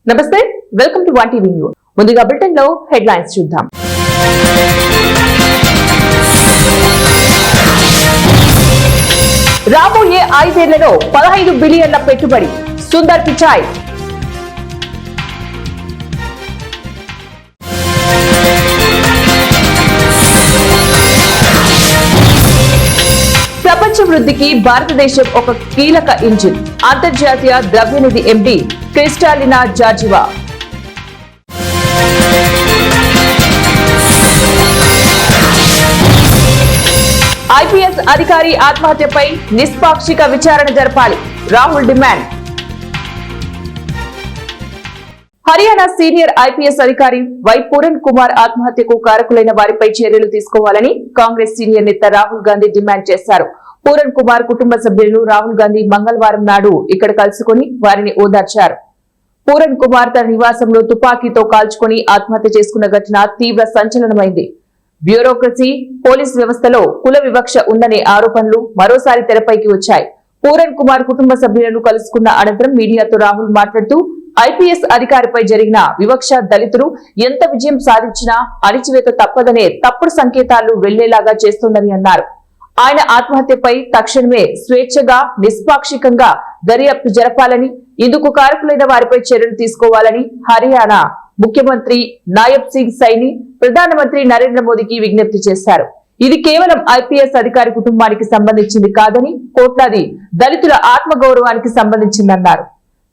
నమస్తే, welcome to one TV news. ముందుగా bulletin లో హెడ్లైన్స్ చూద్దాం. రాబోయే 5 ఏళ్లలో 15 బిలియన్ల పెట్టుబడి, సుందర్ పిచాయ్. ప్రపంచ వృద్ధికి భారతదేశం ఒక కీలక ఇంజిన్. అంతర్జాతీయ ద్రవ్యనిధి ఎండీ క్రిస్టాలినా జార్జివా. ఐపీఎస్ అధికారి ఆత్మహత్యపై నిష్పాక్షిక విచారణ జరపాలి, Rahul demand. Haryana senior IPS అధికారి వై పూరన్ కుమార్ ఆత్మహత్యకు కారకులైన వారిపై చర్యలు తీసుకోవాలని కాంగ్రెస్ సీనియర్ నేత రాహుల్ గాంధీ డిమాండ్ చేశారు. పూరన్ కుమార్ కుటుంబ సభ్యులను రాహుల్ గాంధీ మంగళవారం నాడు ఇక్కడ కలుసుకుని వారిని ఓదార్చారు. పూరన్ కుమార్ తన నివాసంలో తుపాకీతో కాల్చుకుని ఆత్మహత్య చేసుకున్న ఘటన తీవ్ర సంచలనమైంది. బ్యూరోక్రసీ, పోలీస్ వ్యవస్థలో కుల వివక్ష ఉందనే ఆరోపణలు మరోసారి తెరపైకి వచ్చాయి. పూరన్ కుమార్ కుటుంబ సభ్యులను కలుసుకున్న అనంతరం మీడియాతో రాహుల్ మాట్లాడుతూ ఐపీఎస్ అధికారిపై జరిగిన వివక్ష దళితులు ఎంత విజయం సాధించినా అణిచివేత తప్పదనే తప్పుడు సంకేతాలు వెళ్లేలాగా చేస్తోందని అన్నారు. ఆయన ఆత్మహత్యపై తక్షణమే స్వేచ్ఛగా నిష్పాక్షికంగా దర్యాప్తు జరపాలని, ఇందుకు కారకులైన వారిపై చర్యలు తీసుకోవాలని హర్యానా ముఖ్యమంత్రి నాయబ్ సింగ్ సైని ప్రధానమంత్రి నరేంద్ర మోదీకి విజ్ఞప్తి చేశారు. ఇది కేవలం ఐపీఎస్ అధికారి కుటుంబానికి సంబంధించింది కాదని, కోట్లాది దళితుల ఆత్మగౌరవానికి సంబంధించిందన్నారు.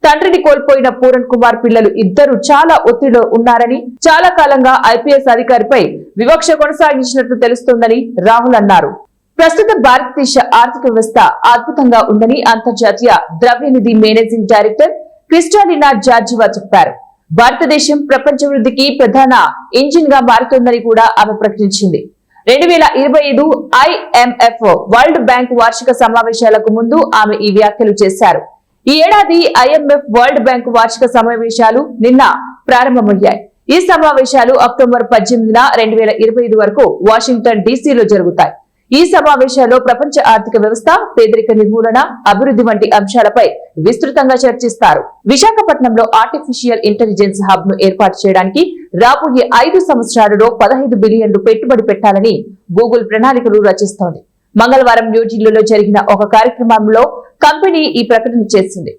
తండ్రిని కోల్పోయిన పూరన్ కుమార్ పిల్లలు ఇద్దరు చాలా ఒత్తిడిలో ఉన్నారని, చాలా కాలంగా ఐపీఎస్ అధికారిపై వివక్ష కొనసాగించినట్లు తెలుస్తోందని రాహుల్ అన్నారు. ప్రస్తుత భారతదేశ ఆర్థిక వ్యవస్థ అద్భుతంగా ఉందని అంతర్జాతీయ ద్రవ్యనిధి మేనేజింగ్ డైరెక్టర్ క్రిస్టాలినా జార్జివా చెప్పారు. భారతదేశం ప్రపంచ వృద్ధికి ప్రధాన ఇంజిన్ గా మారుతోందని కూడా ఆమె ప్రకటించింది. 2025 ఐఎంఎఫ్ వరల్డ్ బ్యాంక్ వార్షిక సమావేశాలకు ముందు ఆమె ఈ వ్యాఖ్యలు చేశారు. ఈ ఏడాది ఐఎంఎఫ్ వరల్డ్ బ్యాంక్ వార్షిక సమావేశాలు నిన్న ప్రారంభమయ్యాయి. ఈ సమావేశాలు అక్టోబర్ 18న 2025 వరకు వాషింగ్టన్ డీసీలో జరుగుతాయి. ఈ సమావేశాల్లో ప్రపంచ ఆర్థిక వ్యవస్థ, పేదరిక నిర్మూలన, అభివృద్ధి వంటి అంశాలపై విస్తృతంగా చర్చిస్తారు. విశాఖపట్నంలో ఆర్టిఫిషియల్ ఇంటెలిజెన్స్ హబ్ ను ఏర్పాటు చేయడానికి రాబోయే 5 సంవత్సరాలలో 15 బిలియన్లు పెట్టుబడి పెట్టాలని గూగుల్ ప్రణాళికలు రచిస్తోంది. మంగళవారం న్యూఢిల్లీలో జరిగిన ఒక కార్యక్రమంలో కంపెనీ ఈ ప్రకటన చేసింది.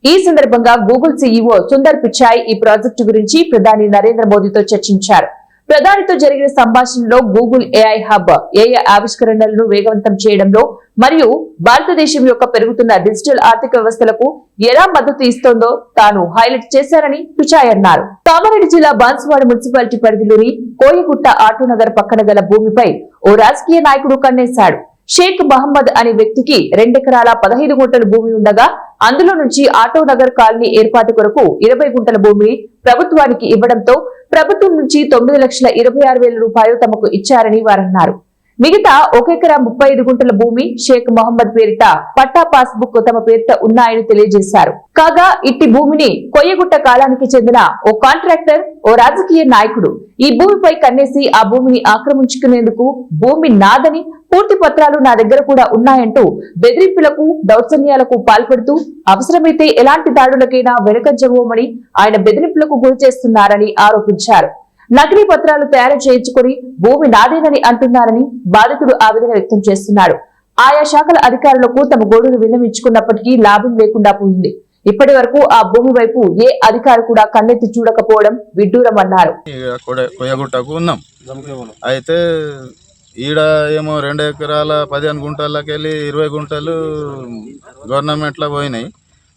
ఈ సందర్భంగా గూగుల్ సీఈఓ సుందర్ పిచాయ్ ఈ ప్రాజెక్టు గురించి ప్రధాని నరేంద్ర మోదీతో చర్చించారు. ప్రధానితో జరిగిన సంభాషణలో గూగుల్ ఏఐ హబ్ ఏఐ ఆవిష్కరణలను వేగవంతం చేయడంలో మరియు భారతదేశం యొక్క పెరుగుతున్న డిజిటల్ ఆర్థిక వ్యవస్థలకు ఎలా మద్దతు ఇస్తోందో తాను హైలైట్ చేశారని పిచాయ్ అన్నారు. కామారెడ్డి జిల్లా బాన్సువాడ మున్సిపాలిటీ పరిధిలోని కోయగుట్ట ఆటోనగర్ పక్కన గల భూమిపై ఓ రాజకీయ నాయకుడు కన్నేశాడు. షేక్ మహమ్మద్ అనే వ్యక్తికి 2 ఎకరాల 15 గుంటల భూమి ఉండగా అందులో నుంచి ఆటోనగర్ కాలనీ ఏర్పాటు కొరకు 20 గుంటల భూమిని ప్రభుత్వానికి ఇవ్వడంతో ప్రభుత్వం నుంచి 9,26,000 రూపాయలు తమకు ఇచ్చారని వారన్నారు. మిగతా 1 ఎకరా 35 గుంటల భూమి షేక్ మహమ్మద్ పేరిట పట్టా పాస్ బుక్ తమ పేరిట ఉన్నాయని తెలియజేశారు. కాగా ఇట్టి భూమిని కొయ్యగుట్ట కాలానికి చెందిన ఓ కాంట్రాక్టర్, ఓ రాజకీయ నాయకుడు ఈ భూమిపై కన్నేసి ఆ భూమిని ఆక్రమించుకునేందుకు భూమి నాదని, పూర్తి పత్రాలు నా దగ్గర కూడా ఉన్నాయంటూ బెదిరింపులకు, దౌర్జన్యాలకు పాల్పడుతూ అవసరమైతే ఎలాంటి దాడులకైనా వెనుకంజబోమని ఆయన బెదిరింపులకు గురి చేస్తున్నారని ఆరోపించారు. నకిలీ పత్రాలు తయారు చేయించుకుని భూమి నాదేనని అంటున్నారని బాధితుడు ఆవేదన వ్యక్తం చేస్తున్నాడు. ఆయా శాఖల అధికారులకు తమ గోడును విన్నవించుకున్నప్పటికీ లాభం లేకుండా పోయింది. ఇప్పటి వరకు ఆ భూమి వైపు ఏ అధికారి కూడా కన్నెత్తి చూడకపోవడం విడ్డూరమన్నారు. అయితే ఈడ ఏమో 2 ఎకరాల 15 గుంటలకి వెళ్ళి 20 గుంటలు గవర్నమెంట్లో పోయినాయి.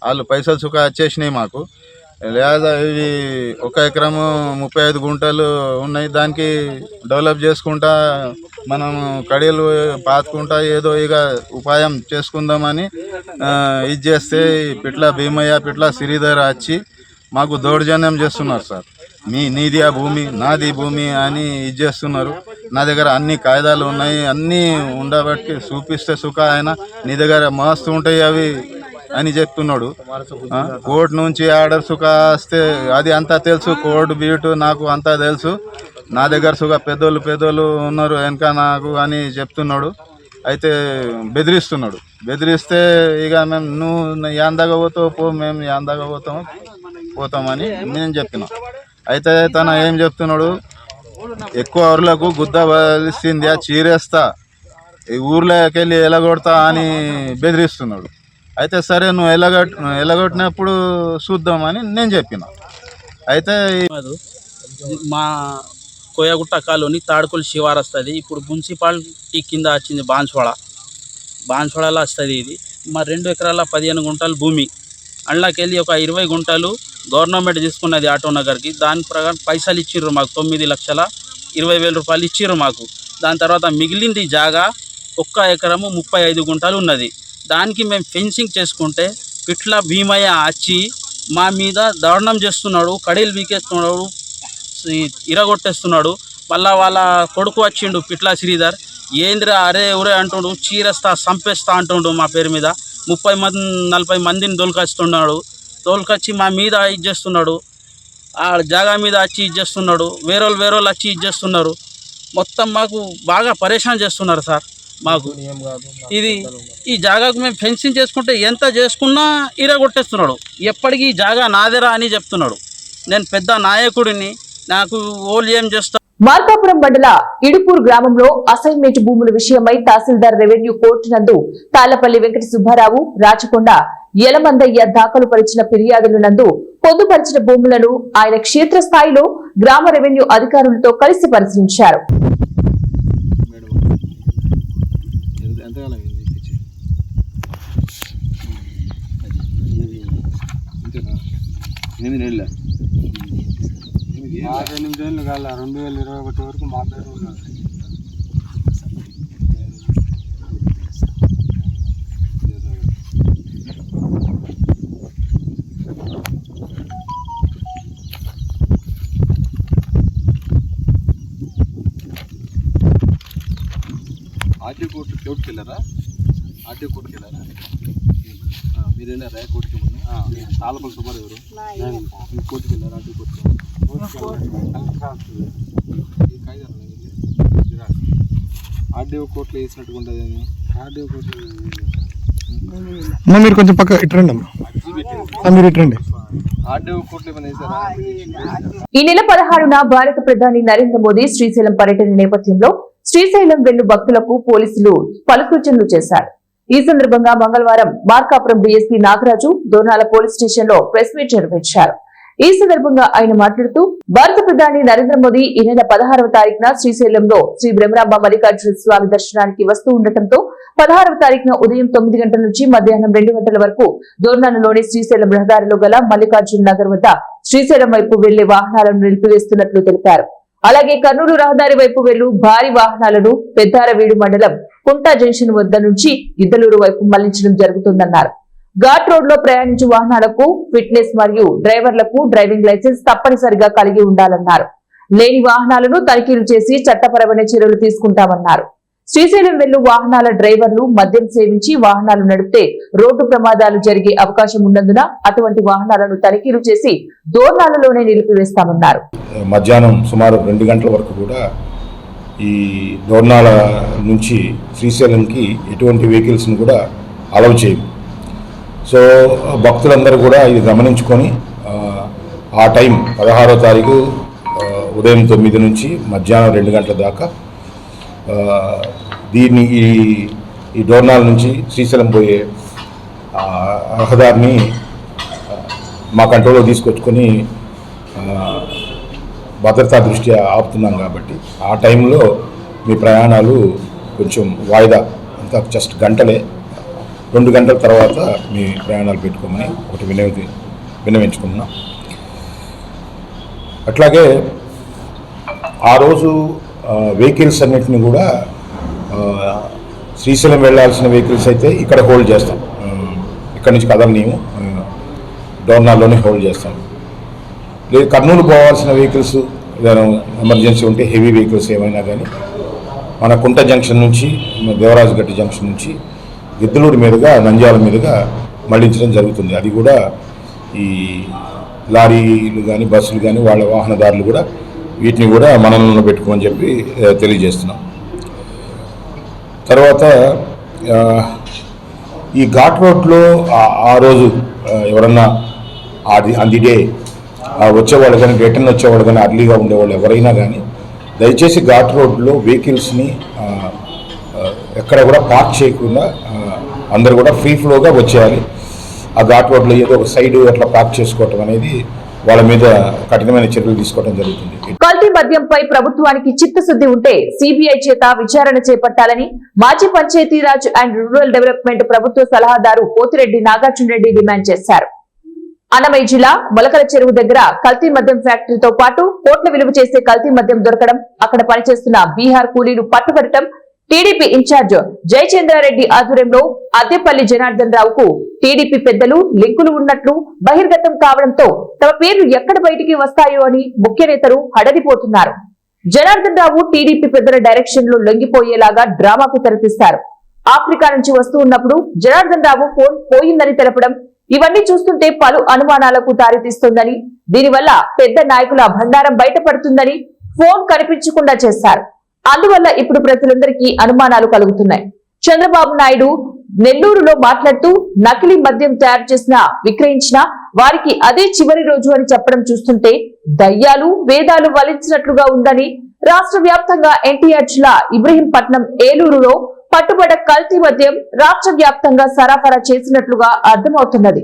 వాళ్ళు పైసలు సుఖ వచ్చేసినాయి మాకు. లేదా ఇవి 1 ఎకరము 35 గుంటలు ఉన్నాయి. దానికి డెవలప్ చేసుకుంటా మనం కడీలు పాతుకుంటా ఏదో ఇక ఉపాయం చేసుకుందామని ఇది చేస్తే పిట్ల భీమయ్య, పిట్ల శ్రీధర్ వచ్చి మాకు దౌర్జన్యం చేస్తున్నారు. సార్, నీది ఆ భూమి, నాది భూమి అని ఇది చేస్తున్నారు. నా దగ్గర అన్ని కాయిదాలు ఉన్నాయి, అన్నీ ఉండబట్టి చూపిస్తే సుఖ ఆయన నీ దగ్గర మస్తు ఉంటాయి అవి అని చెప్తున్నాడు. కోర్టు నుంచి ఆర్డర్ సుఖ వస్తే అది అంతా తెలుసు, కోర్టు బీటు నాకు అంతా తెలుసు. నా దగ్గర సుఖ పెద్దోళ్ళు ఉన్నారు వెనక నాకు అని చెప్తున్నాడు. అయితే బెదిరిస్తున్నాడు. బెదిరిస్తే ఇక మేము నువ్వు యాందాగా పోతావు పో, మేము యాందాగా పోతాము, పోతామని నేను చెప్పిన. అయితే తన ఏం చెప్తున్నాడు, ఎక్కువ ఊర్లకు గుద్ద బలిసింది చీరేస్తా, ఈ ఊర్లోకి వెళ్ళి ఎలగొడతా అని బెదిరిస్తున్నాడు. అయితే సరే నువ్వు ఎలగొట్టినప్పుడు చూద్దామని నేను చెప్పిన. అయితే మా కోయగుట్ట కాలనీ తాడుకుల శివారు వస్తుంది. ఇప్పుడు మున్సిపాలిటీ కింద వచ్చింది బాన్స్వాడలో వస్తుంది. ఇది మా 2 ఎకరాల 15 గుంటల భూమి. అందులోకి వెళ్ళి ఒక 20 గుంటలు గవర్నమెంట్ తీసుకున్నది ఆటోనగర్కి. దాని ప్రకారం పైసలు ఇచ్చిర్రు మాకు, 9,20,000 రూపాయలు ఇచ్చిర్రు మాకు. దాని తర్వాత మిగిలింది జాగా 1 ఎకరము 35 గుంటలు ఉన్నది. దానికి మేము ఫెన్సింగ్ చేసుకుంటే పిట్ల భీమయ్య వచ్చి మా మీద దారుణం చేస్తున్నాడు, కడీలు వీకేస్తున్నాడు, ఇరగొట్టేస్తున్నాడు. మళ్ళా వాళ్ళ కొడుకు వచ్చిండు పిట్ల శ్రీధర్, ఏంద్రా అరే ఊరే అంటుండు, చీరేస్తా చంపేస్తా అంటుండు. మా పేరు మీద 30-40 మందిని తోలుకొచ్చి మా మీద ఇది చేస్తున్నాడు. ఆ జాగా మీద వచ్చి ఇది చేస్తున్నాడు. వేరోళ్ళు వచ్చి ఇది చేస్తున్నారు. మొత్తం మాకు బాగా పరేషాన్ చేస్తున్నారు సార్. మాకు ఈ జాగాకు మేము ఫెన్సింగ్ చేసుకుంటే ఎంత చేసుకున్నా ఇరగొట్టేస్తున్నాడు. ఎప్పటికీ ఈ జాగా నాదేరా అని చెప్తున్నాడు. నేను పెద్ద నాయకుడిని, నాకు ఓళ్ళు ఏం చేస్తా. మార్కాపురం మండల ఇడుపూర్ గ్రామంలో అసైన్మెంట్ భూముల విషయమై తహసీల్దార్ రెవెన్యూ కోర్టు నందు తాళ్లపల్లి వెంకట సుబ్బారావు, రాచకొండ యలమందయ్య దాఖలు పరిచిన ఫిర్యాదుల నందు పొందుపరిచిన భూములను ఆయన క్షేత్రస్థాయిలో గ్రామ రెవెన్యూ అధికారులతో కలిసి పరిశీలించారు. మాకు 8 ఏళ్ళు కాల 2021 వరకు మా పేరు ఉన్నది. ఆర్టీ కోర్టుకి వెళ్ళారా? ఆర్టీ కోర్టుకి వెళ్ళారా? మీరు వెళ్ళారా కోర్టుకి? తాళ్ళపల్లి సుబ్బారావు ఎవరు కోర్టుకి వెళ్ళారు? ఆర్టీ కోర్టుకి ఆర్డీఓ కోర్టులో వేసినట్టుగా ఉంటుంది. ఆర్డీఓ కోర్టులో మీరు కొంచెం పక్క ఇట్రండి మీరు ఇట్రండి. ఆర్డీఓ కోర్టులో ఏమైనా వేసారా? ఈ నెల 16న భారత ప్రధాని నరేంద్ర మోదీ శ్రీశైలం పర్యటన నేపథ్యంలో శ్రీశైలం వెళ్లు భక్తులకు పోలీసులు పలు సూచనలు చేశారు. ఈ సందర్భంగా మంగళవారం Markapuram DSP Nagaraju Dornala police station లో ప్రెస్ మీట్ నిర్వహించారు. ఈ సందర్భంగా ఆయన మాట్లాడుతూ భారత ప్రధాని నరేంద్ర మోదీ ఈ నెల 16వ తారీఖున శ్రీశైలంలో శ్రీ బ్రహ్మరాంబ మల్లికార్జున స్వామి దర్శనానికి వస్తూ ఉండటంతో 16వ తారీఖున ఉదయం 9 గంటల నుంచి మధ్యాహ్నం 2 గంటల వరకు దోర్నాలలోని శ్రీశైలం రహదారిలో గల మల్లికార్జున నగర్ వద్ద శ్రీశైలం వైపు వెళ్లే వాహనాలను నిలిపివేస్తున్నట్లు తెలిపారు. అలాగే కర్నూలు రహదారి వైపు వెళ్లు భారీ వాహనాలను పెద్దారవీడు మండలం కుంటా జంక్షన్ వద్ద నుంచి గిద్దలూరు వైపు మళ్లించడం జరుగుతుందన్నారు. ఘాట్ రోడ్ లో ప్రయాణించే వాహనాలకు ఫిట్నెస్ మరియు డ్రైవర్లకు డ్రైవింగ్ లైసెన్స్ తప్పనిసరిగా కలిగి ఉండాలన్నారు. లేని వాహనాలను తనిఖీలు చేసి చట్టపరమైన చర్యలు తీసుకుంటామన్నారు. శ్రీశైలం వెళ్లు వాహనాల డ్రైవర్లు మద్యం సేవించి వాహనాలు నడిపితే రోడ్డు ప్రమాదాలు జరిగే అవకాశం ఉన్నందున అటువంటి వాహనాలను తనిఖీలు చేసి దోర్నాలలోనే నిలిపివేస్తామన్నారు. మధ్యాహ్నం సుమారు 2 గంటల వరకు కూడా ఈ దోర్నాల నుంచి శ్రీశైలంకి ఎటువంటి వెహికల్స్ని కూడా అలౌ చేయము. సో భక్తులందరూ కూడా ఇది గమనించుకొని ఆ టైం 16వ తారీఖు ఉదయం 9 నుంచి మధ్యాహ్నం 2 గంటల దాకా దీన్ని ఈ డోర్నాల నుంచి శ్రీశైలం పోయే రహదారిని మా కంట్రోల్లో తీసుకొచ్చుకొని భద్రతా దృష్ట్యా ఆపుతున్నాం. కాబట్టి ఆ టైంలో మీ ప్రయాణాలు కొంచెం వాయిదా, అంతా జస్ట్ గంటలే, 2 గంటల తర్వాత మీ ప్రయాణాలు పెట్టుకోమని ఒకటి విన్నవించుకున్నాం. అట్లాగే ఆ రోజు వెహికల్స్ అన్నింటినీ కూడా శ్రీశైలం వెళ్ళాల్సిన వెహికల్స్ అయితే ఇక్కడ హోల్డ్ చేస్తాం, ఇక్కడ నుంచి కదలనీము, డోర్నాల్లోనే హోల్డ్ చేస్తాం. లేదు కర్నూలు పోవాల్సిన వెహికల్స్ ఏదైనా ఎమర్జెన్సీ ఉంటే హెవీ వెహికల్స్ ఏమైనా కానీ మన కుంట జంక్షన్ నుంచి దేవరాజగట్టి జంక్షన్ నుంచి గిద్దలూరు మీదుగా నంద్యాల మీదుగా మళ్లించడం జరుగుతుంది. అది కూడా ఈ లారీలు కానీ బస్సులు కానీ వాళ్ళ వాహనదారులు కూడా వీటిని కూడా మనలో పెట్టుకోమని చెప్పి తెలియజేస్తున్నాం. తర్వాత ఈ ఘాట్ రోడ్లో ఆ రోజు ఎవరన్నా ఆన్ ది డే వచ్చేవాళ్ళు కానీ రిటర్న్ వచ్చేవాళ్ళు కానీ అర్లీగా ఉండేవాళ్ళు ఎవరైనా కానీ దయచేసి ఘాట్ రోడ్లో వెహికల్స్ని ఎక్కడ కూడా పార్క్ చేయకుండా అందరూ కూడా ఫ్రీ ఫ్లోగా వచ్చేయాలి. ఆ ఘాట్ రోడ్లో ఏదో ఒక సైడ్ అట్లా పార్క్ చేసుకోవటం అనేది వాళ్ళ మీద కఠినమైన చర్యలు తీసుకోవడం జరుగుతుంది. కల్తీ మద్యంపై ప్రభుత్వానికి చిత్తశుద్ధి ఉంటే సిబిఐ చేత విచారణ చేపట్టాలని మాజీ పంచాయతీరాజ్ అండ్ రూరల్ డెవలప్మెంట్ ప్రభుత్వ సలహాదారు పోతిరెడ్డి నాగార్జునరెడ్డి డిమాండ్ చేశారు. అన్నమయ్య జిల్లా మొలకల చెరువు దగ్గర కల్తీ మద్యం ఫ్యాక్టరీతో పాటు కోట్ల విలువ చేసే కల్తీ మద్యం దొరకడం, అక్కడ పనిచేస్తున్న బీహార్ కూలీలు పట్టుబడటం, టీడీపీ ఇన్ఛార్జ్ జయచంద్రారెడ్డి ఆధ్వర్యంలో అద్దెపల్లి జనార్దన్ రావుకు టీడీపీ పెద్దలు లింకులు ఉన్నట్లు బహిర్గతం కావడంతో తమ పేర్లు ఎక్కడ బయటికి వస్తాయో అని ముఖ్య నేతలు హడలిపోతున్నారు. జనార్దన్ రావు టీడీపీ పెద్దల డైరెక్షన్ లో లొంగిపోయేలాగా డ్రామాకు తెరతీస్తారు. ఆఫ్రికా నుంచి వస్తూ ఉన్నప్పుడు జనార్దన్ రావు ఫోన్ పోయిందని తెలపడం, ఇవన్నీ చూస్తుంటే పలు అనుమానాలకు దారితీస్తోందని, దీనివల్ల పెద్ద నాయకుల భండారం బయటపడుతుందని ఫోన్ కనిపించకుండా చేశారు. అందువల్ల ఇప్పుడు ప్రజలందరికీ అనుమానాలు కలుగుతున్నాయి. చంద్రబాబు నాయుడు నెల్లూరులో మాట్లాడుతూ నకిలీ మద్యం తయారు చేసిన విక్రయించిన వారికి అదే చివరి రోజు అని చెప్పడం చూస్తుంటే దయ్యాలు వేదాలు వలించినట్లుగా ఉందని, రాష్ట్ర వ్యాప్తంగా ఎన్టీఆర్ జిల్లా ఇబ్రహీంపట్నం, ఏలూరులో పట్టుబడ్డ కల్తీ మద్యం రాష్ట్ర వ్యాప్తంగా సరఫరా చేసినట్లుగా అర్థమవుతున్నది.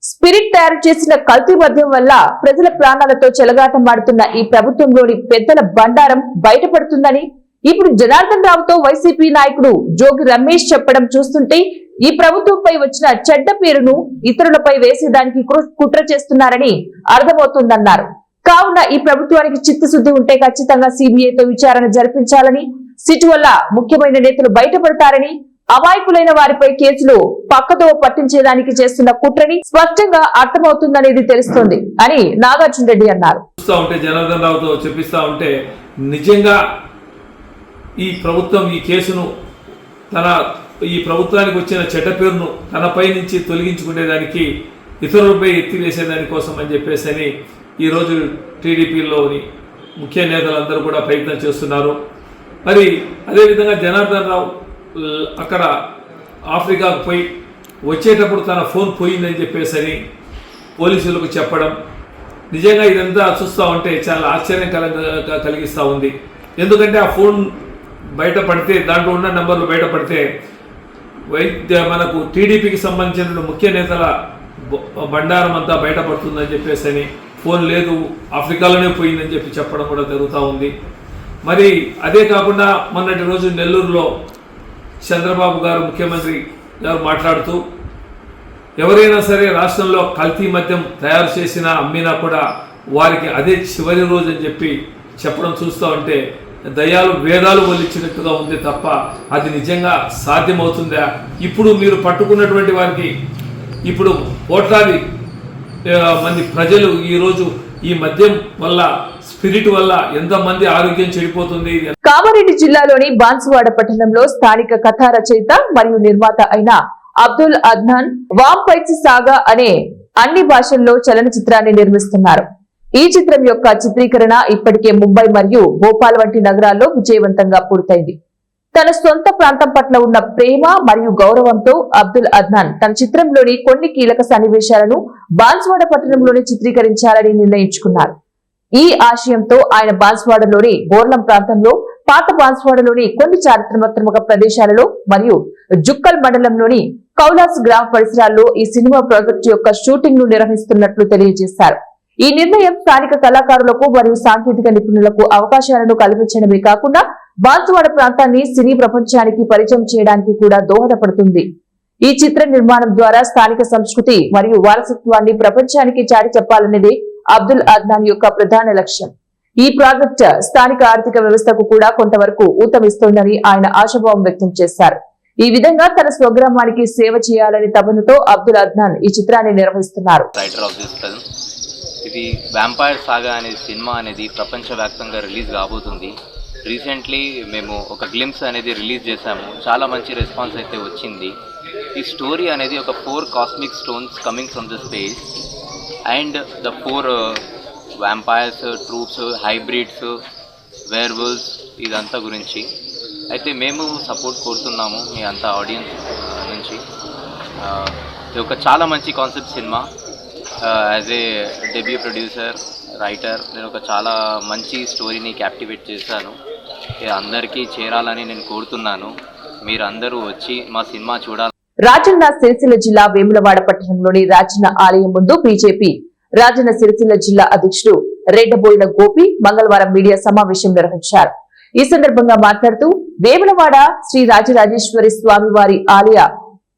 స్పిరిట్ తయారు చేసిన కల్తీ మద్యం వల్ల ప్రజల ప్రాణాలతో చెలగాటమాడుతున్న ఈ ప్రభుత్వంలోని పెద్దల బండారం బయటపడుతుందని ఇప్పుడు జనార్దన్ రావుతో వైసీపీ నాయకుడు జోగి రమేష్ చెప్పడం చూస్తుంటే ఈ ప్రభుత్వంపై వచ్చిన చెడ్డ పేరును ఇతరులపై వేసేదానికి కుట్ర చేస్తున్నారని అర్థమవుతుందన్నారు. కావున ఈ ప్రభుత్వానికి చిత్తశుద్ధి ఉంటే ఖచ్చితంగా సిబిఐతో విచారణ జరిపించాలని, సిట్ వల్ల ముఖ్యమైన నేతలు బయటపడతారని, అమాయకులైన వారిపై కేసులు పక్కదో పట్టించేదానికి చేస్తున్న కుట్రని స్పష్టంగా అర్థమవుతుందనేది తెలుస్తోంది అని నాగార్జునరెడ్డి అన్నారు. జనార్దన్ రావుతో చెప్పిస్తా ఉంటే నిజంగా ఈ ప్రభుత్వం ఈ కేసును ఈ ప్రభుత్వానికి వచ్చిన చెడ్డ పేరును తనపై నుంచి తొలగించుకునేదానికి, ఇతరులపై ఎత్తివేసేదాని కోసం అని చెప్పేసి ఈరోజు టీడీపీలోని ముఖ్య నేతలందరూ కూడా ప్రయత్నం చేస్తున్నారు. మరి అదేవిధంగా జనార్దన్ రావు అక్కడ ఆఫ్రికాకు పోయి వచ్చేటప్పుడు తన ఫోన్ పోయిందని చెప్పేసి పోలీసులకు చెప్పడం, నిజంగా ఇదంతా చూస్తూ ఉంటే చాలా ఆశ్చర్యం కలిగిస్తూ ఉంది. ఎందుకంటే ఆ ఫోన్ బయటపడితే, దాంట్లో ఉన్న నెంబర్లు బయటపడితే మనకు టీడీపీకి సంబంధించిన ముఖ్య నేతల బండారం అంతా బయటపడుతుందని చెప్పేసి ఫోన్ లేదు, ఆఫ్రికాలోనే పోయిందని చెప్పి చెప్పడం కూడా జరుగుతూ ఉంది. మరి అదే కాకుండా మొన్నటి రోజు నెల్లూరులో చంద్రబాబు గారు ముఖ్యమంత్రి గారు మాట్లాడుతూ ఎవరైనా సరే రాష్ట్రంలో కల్తీ మద్యం తయారు చేసినా అమ్మినా కూడా వారికి అదే చివరి రోజు అని చెప్పి చెప్పడం చూస్తూ ఉంటే దయ్యాలు వేదాలు వల్లించినట్టుగా ఉంది తప్ప అది నిజంగా సాధ్యమవుతుందా? ఇప్పుడు మీరు పట్టుకున్నటువంటి వారికి ఇప్పుడు కోట్లాది మంది ప్రజలు ఈరోజు ఈ మద్యం వల్ల, స్పిరిట్ వల్ల ఎంతమంది ఆరోగ్యం చెడిపోతుంది. కామారెడ్డి జిల్లాలోని బాన్సువాడ పట్టణంలో స్థానిక కథా రచయిత మరియు నిర్మాత అయిన అబ్దుల్ అద్నాన్ వాంపైట్స్ సాగా అనే అన్ని భాషల్లో చలనచిత్రాన్ని నిర్మిస్తున్నారు. ఈ చిత్రం యొక్క చిత్రీకరణ ఇప్పటికే ముంబై మరియు భోపాల్ వంటి నగరాల్లో విజయవంతంగా పూర్తయింది. తన సొంత ప్రాంతం పట్ల ఉన్న ప్రేమ మరియు గౌరవంతో అబ్దుల్ అద్నాన్ తన చిత్రంలోని కొన్ని కీలక సన్నివేశాలను బాన్సువాడ పట్టణంలోనే చిత్రీకరించాలని నిర్ణయించుకున్నారు. ఈ ఆశయంతో ఆయన బాన్సువాడలోని బోర్లం ప్రాంతంలో, పాత బాన్సువాడలోని కొన్ని చారిత్రాత్మక ప్రదేశాలలో మరియు జుక్కల్ మండలంలోని కౌలాస్ గ్రామ పరిసరాల్లో ఈ సినిమా ప్రాజెక్టు యొక్క షూటింగ్ ను నిర్వహిస్తున్నట్లు తెలియజేశారు. ఈ నిర్ణయం స్థానిక కళాకారులకు మరియు సాంకేతిక నిపుణులకు అవకాశాలను కల్పించడమే కాకుండా బాన్సువాడ ప్రాంతాన్ని సినీ ప్రపంచానికి పరిచయం చేయడానికి కూడా దోహదపడుతుంది. ఈ చిత్ర నిర్మాణం ద్వారా స్థానిక సంస్కృతి మరియు వారసత్వాన్ని ప్రపంచానికి చాటి చెప్పాలనేది అబ్దుల్ అద్నాన్ యొక్క ప్రధాన లక్ష్యం. ఈ ప్రాజెక్ట్ స్థానిక ఆర్థిక వ్యవస్థకు కూడా కొంతవరకు ఊతమిస్తోందని ఆయన ఆశాభావం వ్యక్తం చేశారు. ఈ విధంగా తన స్వగ్రామానికి సేవ చేయాలని తపనతో అబ్దుల్ అద్నాన్ ఈ చిత్రాన్ని నిర్వహిస్తున్నారు. ఇది వ్యాంపైర్ సాగా అనే సినిమా అనేది ప్రపంచవ్యాప్తంగా రిలీజ్ కాబోతుంది. రీసెంట్లీ మేము ఒక గ్లింప్స్ అనేది రిలీజ్ చేశాము. చాలా మంచి రెస్పాన్స్ అయితే వచ్చింది. ఈ స్టోరీ అనేది ఒక 4 cosmic stones coming from the space and the 4 vampires, troops, hybrids, werewolves, ఇదంతా గురించి అయితే మేము సపోర్ట్ కోరుతున్నాము మీ అంతా ఆడియన్స్ నుంచి. ఇది ఒక చాలా మంచి concept cinema. As a debut producer writer నేను ఒక చాలా మంచి స్టోరీని క్యాప్టివేట్ చేశాను. అందరికీ చేరాలని నేను కోరుతున్నాను. మీరందరూ వచ్చి మా సినిమా చూడాలి. రాజన్న సిరిసిల్ల జిల్లా వేములవాడ పట్టణంలోని రాజన్న ఆలయం ముందు బీజేపీ రాజన్న సిరిసిల్ల జిల్లా అధ్యక్షుడు రెడ్డబోయిన గోపి మంగళవారం మీడియా సమావేశం నిర్వహించారు. ఈ సందర్భంగా మాట్లాడుతూ వేములవాడ శ్రీ రాజరాజేశ్వరి స్వామివారి ఆలయ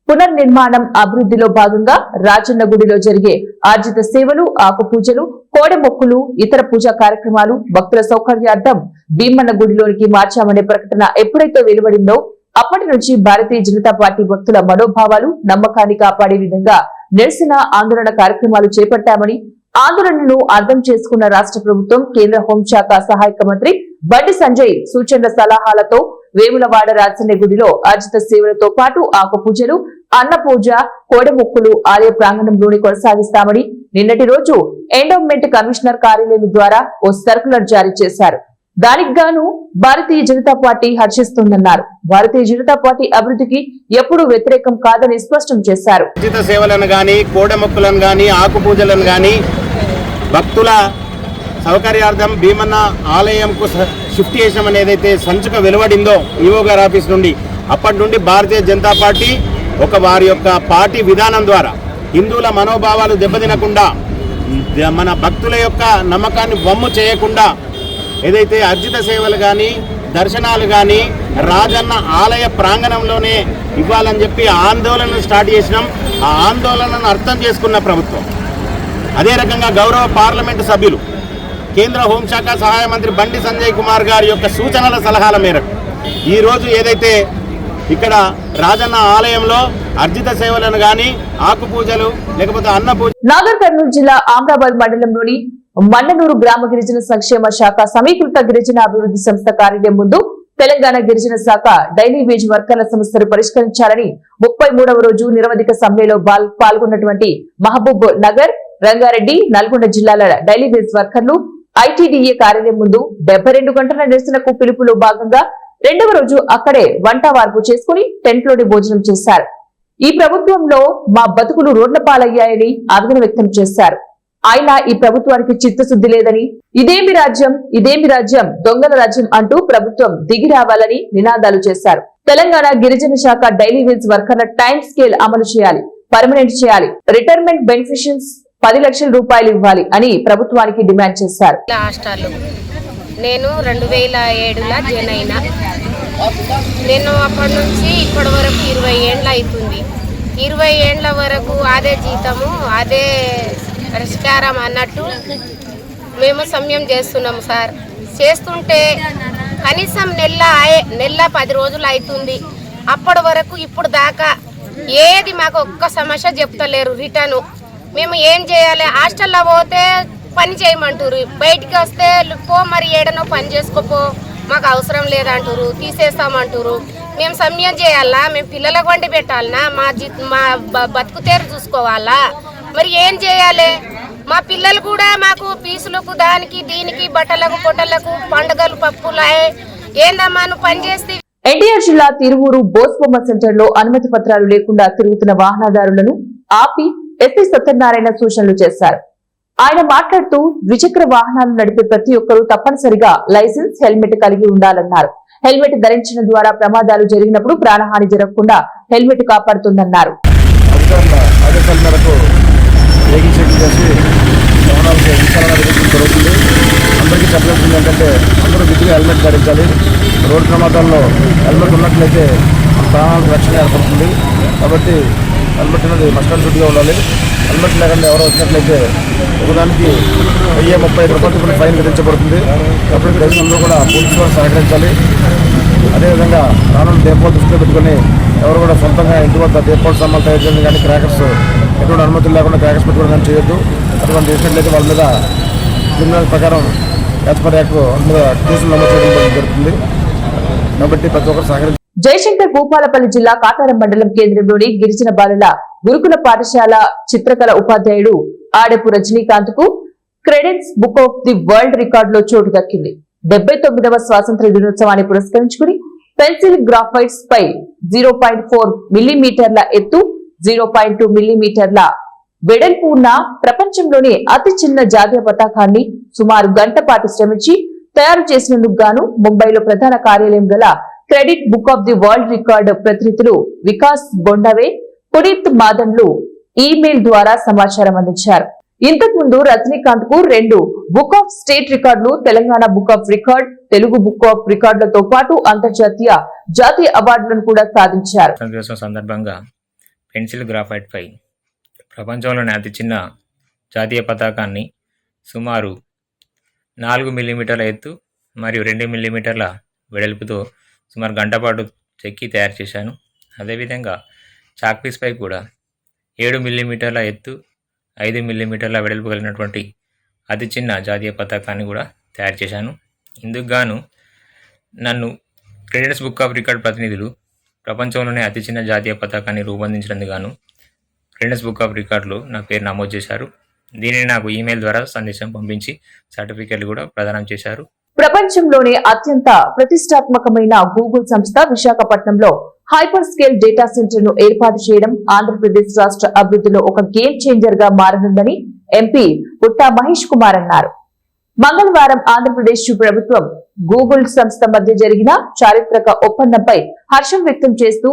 పునర్నిర్మాణం అభివృద్ధిలో భాగంగా రాజన్న గుడిలో జరిగే ఆర్జిత సేవలు, ఆకు పూజలు, కోడె మొక్కులు, ఇతర పూజా కార్యక్రమాలు భక్తుల సౌకర్యార్థం భీమన్న గుడిలోనికి మార్చామనే ప్రకటన ఎప్పుడైతే వెలువడిందో అప్పటి నుంచి భారతీయ జనతా పార్టీ భక్తుల మనోభావాలు, నమ్మకాన్ని కాపాడే విధంగా నిరసన ఆందోళన కార్యక్రమాలు చేపట్టామని, ఆందోళనను అర్థం చేసుకున్న రాష్ట్ర ప్రభుత్వం కేంద్ర హోంశాఖ సహాయక మంత్రి బండి సంజయ్ సూచనల సలహాలతో వేములవాడ రాజన్న గుడిలో ఆర్జిత సేవలతో పాటు ఆకు పూజలు, అన్న పూజ, కోడె మొక్కులు ఆలయ ప్రాంగణంలోనే కొనసాగిస్తామని నిన్నటి రోజు ఎండోమెంట్ కమిషనర్ కార్యాలయం ద్వారా ఓ సర్కులర్ జారీ చేశారు. దానికి గాను భారతీయ జనతా పార్టీ హర్షిస్తుందన్నారు. భారతీయ జనతా పార్టీ అభివృద్ధికి ఎప్పుడూ వ్యతిరేకం కాదని స్పష్టం చేశారు. ఉచిత సేవలను గాని, కోడె మొక్కులను గాని, ఆకు పూజలను గాని భక్తుల సౌకర్యార్థం భీమన్న ఆలయంకు షిఫ్ట్ చేసామని ఏదైతే సంచుక వెలువడిందో ఈవో గారి ఆఫీస్ నుండి, అప్పటి నుండి భారతీయ జనతా పార్టీ వారి యొక్క పార్టీ విధానం ద్వారా హిందువుల మనోభావాలు దెబ్బతినకుండా, మన భక్తుల యొక్క నమ్మకాన్ని వమ్ము చేయకుండా ఏదైతే అర్జిత సేవలు కానీ, దర్శనాలు కానీ రాజన్న ఆలయ ప్రాంగణంలోనే ఇవ్వాలని చెప్పి ఆందోళన స్టార్ట్ చేసినాం. ఆ ఆందోళనను అర్థం చేసుకున్న ప్రభుత్వం, అదే రకంగా గౌరవ పార్లమెంటు సభ్యులు, కేంద్ర హోంశాఖ సహాయ మంత్రి బండి సంజయ్ కుమార్ గారి యొక్క సూచనల సలహాల మేరకు ఈరోజు ఏదైతే ఇక్కడ రాజన్న ఆలయంలో అర్జిత సేవలను గాని, ఆకు పూజలు, లేకపోతే అన్న పూజ. నాగర్ కర్నూలు జిల్లా ఆమ్రాబాద్ మండలంలోని మన్ననూరు గ్రామ గిరిజన సంక్షేమ శాఖ సమీకృత గిరిజన అభివృద్ధి సంస్థ కార్యాలయం ముందు తెలంగాణ గిరిజన శాఖ డైలీ వేజ్ వర్కర్ల సమస్యను పరిష్కరించాలని 33వ రోజు నిరవధిక సమ్మెలో పాల్గొన్నటువంటి మహబూబ్ నగర్, రంగారెడ్డి, నల్గొండ జిల్లాల డైలీ వేజ్ వర్కర్లు ఐటీడీఏ కార్యాలయం ముందు 72 గంటల నిరసనకు పిలుపులో భాగంగా 2వ రోజు అక్కడే వంట వార్పు చేసుకుని టెంట్లోని భోజనం చేశారు. ఈ ప్రభుత్వంలో మా బతుకులు రోడ్ల పాలయ్యాయని ఆవేదన వ్యక్తం చేశారు. ఆయన ఈ ప్రభుత్వానికి చిత్తశుద్ధి లేదని, ఇదేమి రాజ్యం దొంగల రాజ్యం అంటూ ప్రభుత్వం దిగి రావాలని నినాదాలు చేశారు. తెలంగాణ గిరిజన శాఖ డైలీ వేజ్ వర్కర్ల టైం స్కేల్ అమలు చేయాలి, పర్మనెంట్ చేయాలి, రిటైర్మెంట్ బెనిఫిషియన్స్ 10 లక్షల రూపాయలు ఇవ్వాలి అని ప్రభుత్వానికి డిమాండ్ చేశారు. నేను 2007లో జాయిన్ అయినా. నేను అప్పటి నుంచి ఇప్పటి వరకు 20 ఏళ్ళు అవుతుంది. 20 ఏళ్ళ వరకు అదే జీతము, అదే పరిష్కారం అన్నట్టు మేము సమయం చేస్తున్నాము సార్. చేస్తుంటే కనీసం నెల 10 రోజులు అవుతుంది. అప్పటి వరకు ఇప్పుడు దాకా ఏది మాకు ఒక్క సమస్య చెప్తలేరు. రిటర్ను మేము ఏం చేయాలి? హాస్టల్లో పోతే పని చేయమంటారు, బయటికి వస్తే పో మరి ఏడనో పని చేసుకోపో, మాకు అవసరం లేదంటారు, తీసేస్తామంటారు. మేము సమయం చేయాలా? మేము పిల్లలకు వండి పెట్టాలనా? మా బతుకు తెరు చూసుకోవాలా? మరి ఏం చేయాలి? మా పిల్లలు కూడా మాకు ఫీజులకు, దానికి దీనికి, బట్టలకు, పొట్టలకు, పండుగలు, పప్పులు ఏందమ్మా నువ్వు పని చేస్తే. ఎన్టీఆర్ జిల్లా తిరువూరు బోస్బొమ్మ సెంటర్ లో అనుమతి పత్రాలు లేకుండా తిరుగుతున్న వాహనదారులను ఆపి ఎస్పీ సత్యనారాయణ సూచనలు చేశారు. ఆయన మాట్లాడుతూ ద్విచక్ర వాహనాలు నడిపే ప్రతి ఒక్కరూ తప్పనిసరిగా లైసెన్స్, హెల్మెట్ కలిగి ఉండాలన్నారు. హెల్మెట్ ధరించడం ద్వారా ప్రమాదాలు జరిగినప్పుడు ప్రాణహాని జరగకుండా హెల్మెట్ కాపాడుతుందన్నారు. అందరికీ చెప్పాల్సింది ఏంటంటే అందరూ విధిగా హెల్మెట్ ధరించాలి. రోడ్డు ప్రమాదాల్లో హెల్మెట్ ఉన్నట్లయితే ప్రాణాలకు రక్షణ ఏర్పడుతుంది. కాబట్టి హెల్మెట్ అనేది మస్ట్ అండ్ షుడ్గా ఉండాలి. హెల్మెట్ లేకుండా ఎవరో వచ్చినట్లయితే ఒకదానికి 1035 రూపాయలు ఫైన్ విధించబడుతుంది. కాబట్టి ప్రజలందరూ కూడా పోలీసు వారు సహకరించాలి. అదేవిధంగా రానున్న దీపావళి దృష్టిలో పెట్టుకుని ఎవరు కూడా సొంతంగా ఇంటి వద్ద దీపావళి సామాన్లు తయారు చేయడం కానీ, క్రాకర్స్ ఎటువంటి అనుమతులు లేకుండా క్రాకర్స్ పెట్టుకోవడం కానీ చేయొద్దు. అటువంటి చేసినట్లయితే వాళ్ళ మీద క్రిమినల్ ప్రకారం యాజ్ పర్ యాక్ట్ మీద కేసులు నమోదు చేయడం జరుగుతుంది. కాబట్టి ప్రతి ఒక్కరు సహకరించాలి. జయశంకర్ భూపాలపల్లి జిల్లా కాటారం మండలం కేంద్రంలోని గిరిజన బాలుల గురుకుల పాఠశాల చిత్రకళ ఉపాధ్యాయుడు ఆడెపు రజనీకాంత్ కు క్రెడెన్స్ బుక్ ఆఫ్ ది వరల్డ్ రికార్డులో చోటు దక్కింది. 79వ స్వాతంత్ర్య దినోత్సవాన్ని పురస్కరించుకుని పెన్సిల్ గ్రాఫైట్స్ పై 0.4 మిల్లీమీటర్ల ఎత్తు, 0.2 మిల్లీమీటర్ల వెడల్పు ఉన్న ప్రపంచంలోనే అతి చిన్న జాతీయ పతాకాన్ని సుమారు గంట పాటు శ్రమించి తయారు చేసినందుకు గాను ముంబైలో ప్రధాన కార్యాలయం గల credit book of the world record ప్రతినిధులు వికాస్ బొండవే, పునీత్ మాదన్లు ఈమెయిల్ ద్వారా సమాచారం అందించారు. ఇంతకు ముందు రజనీకాంత్ కు 2 బుక్ ఆఫ్ స్టేట్ రికార్డులు, Telangana book of record, Telugu book of రికార్డులతో పాటు అంతర్జాతీయ జాతీయ అవార్డులను కూడా సాధించారు. సందర్భంగా పెన్సిల్ గ్రాఫైట్ పై ప్రపంచంలోని అతి చిన్న జాతీయ పతాకాన్ని సుమారు 4 మిల్లీమీటర్ల ఎత్తు మరియు 2 మిల్లీమీటర్ల వెడల్పుతో సుమారు గంట పాటు చెక్కి తయారు చేశాను. అదేవిధంగా చాక్పీస్ పై కూడా 7 మిల్లీమీటర్ల ఎత్తు, 5 మిల్లీమీటర్ల వెడల్పు కలిగినటువంటి అతి చిన్న జాతీయ పతాకాన్ని కూడా తయారు చేశాను. ఇందుకు గాను నన్ను క్రెడిట్స్ బుక్ ఆఫ్ రికార్డ్ ప్రతినిధులు ప్రపంచంలోనే అతి చిన్న జాతీయ పతాకాన్ని రూపొందించినందుకు గాను క్రెడిట్స్ బుక్ ఆఫ్ రికార్డులో నా పేరు నమోదు చేశారు. దీనిని నాకు ఈమెయిల్ ద్వారా సందేశం పంపించి సర్టిఫికెట్లు కూడా ప్రదానం చేశారు. ప్రపంచంలోనే అత్యంత ప్రతిష్టాత్మకమైన గూగుల్ సంస్థ విశాఖపట్నంలో హైపర్ స్కేల్ డేటా సెంటర్ ను ఏర్పాటు చేయడం ఆంధ్రప్రదేశ్ రాష్ట్ర అభివృద్ధిలో ఒక గేమ్ చేంజర్ గా మారనుందని ఎంపీ పుట్టా మహేష్ కుమార్ అన్నారు. మంగళవారం ఆంధ్రప్రదేశ్ ప్రభుత్వం గూగుల్ సంస్థ మధ్య జరిగిన చారిత్రక ఒప్పందంపై హర్షం వ్యక్తం చేస్తూ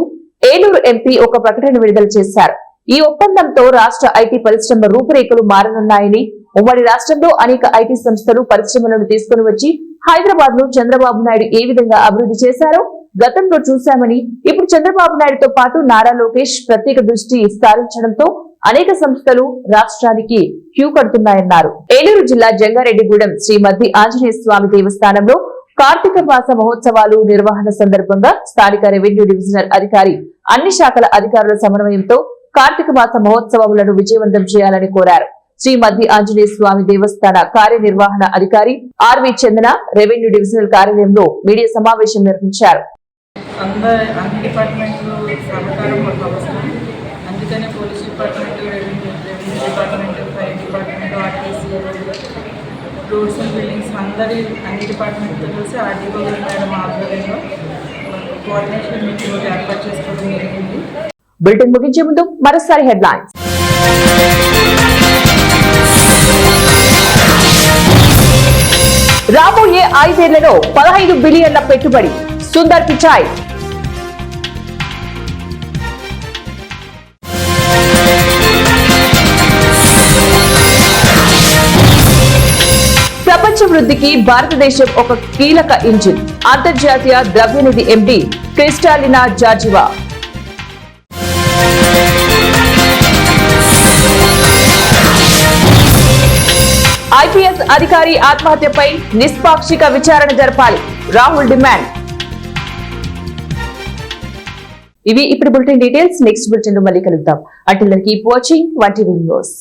ఏలూరు ఎంపీ ఒక ప్రకటన విడుదల చేశారు. ఈ ఒప్పందంతో రాష్ట్ర ఐటీ పరిశ్రమ రూపురేఖలు మారనున్నాయని, ఉమ్మడి రాష్ట్రంలో అనేక ఐటీ సంస్థలు పరిశ్రమలను తీసుకుని వచ్చి హైదరాబాద్ ను చంద్రబాబు నాయుడు ఏ విధంగా అభివృద్ధి చేశారో గతంలో చూశామని, ఇప్పుడు చంద్రబాబు నాయుడుతో పాటు నారా లోకేష్ ప్రత్యేక దృష్టి సారించడంతో అనేక సంస్థలు రాష్ట్రానికి క్యూ కడుతున్నాయన్నారు. ఏలూరు జిల్లా జంగారెడ్డిగూడెం శ్రీ మద్ది ఆంజనేయ స్వామి దేవస్థానంలో కార్తీక మాస మహోత్సవాలు నిర్వహణ సందర్భంగా స్థానిక రెవెన్యూ డివిజనల్ అధికారి అన్ని శాఖల అధికారుల సమన్వయంతో కార్తీక మాస మహోత్సవాలను విజయవంతం చేయాలని కోరారు. శ్రీ మద్ది ఆంజనేయ స్వామి దేవస్థాన కార్యనిర్వహణ అధికారి ఆర్వి చందన రెవెన్యూ డివిజనల్ కార్యాలయంలో మీడియా సమావేశం నిర్వహించారు. అన్ని డిపార్ట్మెంట్లు సహకారం మాకు అవసరం. అందుకనే police department, revenue department, fire department, RTC, roads and buildings అన్ని డిపార్ట్మెంట్తో కలిసి ఆర్డీఓ గారి మేడం ఆధ్వర్యంలో కోఆర్డినేషన్ మీటింగ్ ఏర్పాటు చేసుకోవడం జరిగింది. బులెటిన్ ముగించే ముందు మరోసారి హెడ్లైన్స్. రాబోయే 5 ఏళ్లలో 15 బిలియన్ల పెట్టుబడి, సుందర్ పిచాయ్. ప్రపంచ వృద్ధికి భారతదేశం ఒక కీలక ఇంజిన్, అంతర్జాతీయ ద్రవ్యనిధి ఎండీ క్రిస్టాలినా జార్జివా. ఐపీఎస్ అధికారి ఆత్మహత్యపై నిష్పాక్షిక విచారణ జరపాలి, రాహుల్ డిమాండ్. ఇవి ఇప్పుడు బులెటిన్ డీటెయిల్స్. నెక్స్ట్ బులెటిన్ లో మళ్ళీ కలుద్దాం. Until then keep watching 1TV news.